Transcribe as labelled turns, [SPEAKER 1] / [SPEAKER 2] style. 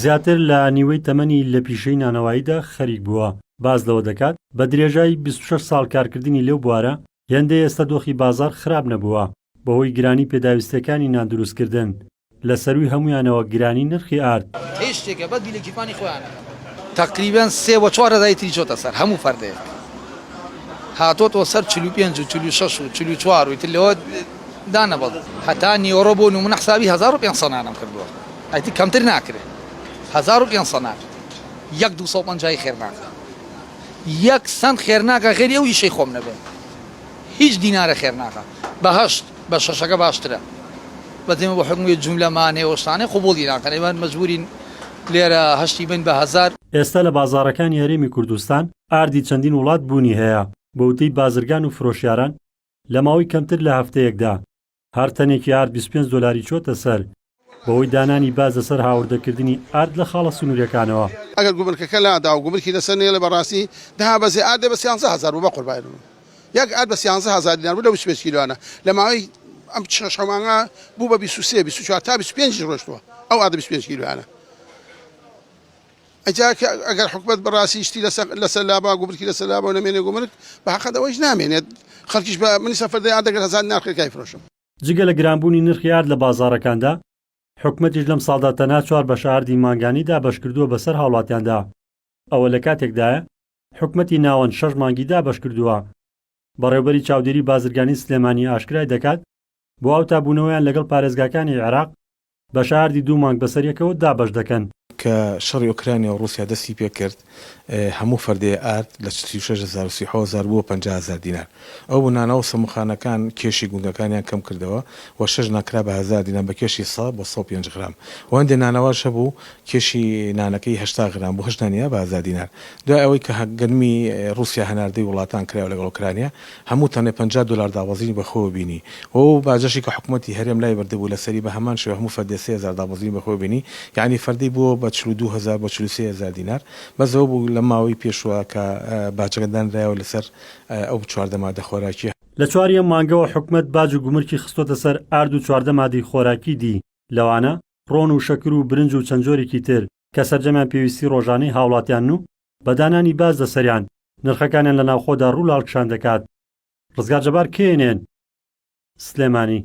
[SPEAKER 1] زیاتر لە نیوەی تەمەنی لە پیشەی نانەواییدا خەریک بووە. باز لەوە دەکات بە درێژایی 26 ساڵ کارکردنی لەو بوارە هێندەی ئێستا دۆخی بازار خراپ نەبووە بەهۆی گرانی پێداویستەکانی ناندروستکردن لە سەروی هەمویانەوە گرانی نرخی ئارد
[SPEAKER 2] هیچ شتێکە بەد بیلەکیفانی خۆیانە تقریبان 3 و 4 هەزاری چۆتە سەر هەموو فەردەیەک هاتۆتەوە سەر 45 و 46 و 44 و لەوە دانەبڵ هەتا نیۆڕۆ بۆ نمونە حسابی 1500 نانم کردووە ئەیتی کەمتر ناکرێت 1500 نان یەک 250 خێر ناکە یەک سەند خێر ناکە غێری ئەو ئیشەی خۆم نەبێت هیچ دینارە خێر ناکە بەهەشت بە شەشەکە باشترە بەدێمە بە حکومەتی جوملەمانێ وەشتانەی خۆبۆڵی ناکەن ئێمە مەجبورین لێرە هەشتی بن بە 1000.
[SPEAKER 1] ئێستا لە بازاڕەکانی هەرێمی کوردستان ئاردی چەندین وڵات بوونی هەیە بە وتەی بازرگان و فرۆشیاران لە ماوەی کەمتر لە هەفتەیەکدا هەر تەنێکی ئارد 25 دلاری چۆتە سەر بەهۆی دانانی باز لەسەر هاوردەکردنی ئارد لە خاڵە سنوورەکانەوە.
[SPEAKER 3] ئەگەر گومرکەکە لادا و گومرکی لەسەر نێڵە بەڕاستی دەها بەزێ ئاردە بە 13000 بە قوربان یەک ئارد بە 13000 دینار بوو لە 25 کیلوانە لە ماوەی ئەم شەمانگە بوو بە 23 24 تا 25 ڕۆشتووە ئەو ئاردە 25 کیلوانە. ئەگەر حکومەت بەڕاستی شتی لەسەر لابا گومرکی لەسەر لابا و نەمێنێ گومرک بە حەقەت ئەوەش نامێنێت خەڵکیش بە منی سەفەردەی ئاردەگەر 1000 دینار خێرکای فرۆشم.
[SPEAKER 1] جگە لە گرانبوونی نرخی ئارد لە بازاڕەکاندا حکومەتیش لەم ساڵدا تەنها 4 بەشە ئاردی مانگانی دابەش کردووە بەسەر هاوڵاتیاندا. ئەوە لە کاتێکدایە حکومەتی ناوەند 6 مانگی دابەش کردووە. بەڕێوەبەری چاودێری بازرگانی سلێمانی ئاشکرای دەکات بۆ ئەو تابوونەوەیان لەگەڵ پارێزگاکانی عێراق بەشە ئاردی 2 مانگ بەسەریەکەوە دابەش دەکەن.
[SPEAKER 4] کە شەڕی ئۆکرانیا و رووسیا دەستی پێ کرد هەموو فەردەیە ئارد لە 36,000 بۆ 50,000 دینار ئەو بوونانەوە سەموخانەکان کێشی گوندەکانیان کەم کردەوە و 6 ناکرا بە 1000 دینار بە کێشی 100 بۆ 105 غرام و هەندێک نانەوەش هەبوو کێشی نانەکەی 80 غرام بۆ 8 نانیا بە 1000 دینار. دوای ئەوەی کە گەرمی رووسیا هەناردەی وڵاتان کراوە لەگەڵ ئۆکرانیا هەموو تەنێ 50 دلار داوازینی بەخۆوە بینی و ئەو باجەشی کە حکومەتی هەرێم لای بردەبوو لەسەری بە هەمان شێوە هەموو فەردێ 3000 داوازینی بەخۆوە بینی یعنی فەردی بووە بە 42,000 بە 43,000 دینار بەزەوە بوو لە ماوەی پێشوە کە باجەکەدانرایەوە لەسەر ئەو 14 مادە خۆراکی.
[SPEAKER 1] لە چوارە مانگەوە حکومەت باج و گومرکی خستۆتە سەر ئارد و 14 مادەی خۆراکی دی لەوانە ڕۆن و شەکر و برنج و چەند جۆرێکی تر کە سەرجەمیان پێویستی ڕۆژانەی هاوڵاتیان و بەدانانی باز لەسەریان نرخەکانیان لە ناوخۆدا ڕوو لاڵکشان دەکات. ڕزگار جەبار کێنێن سلێمانی.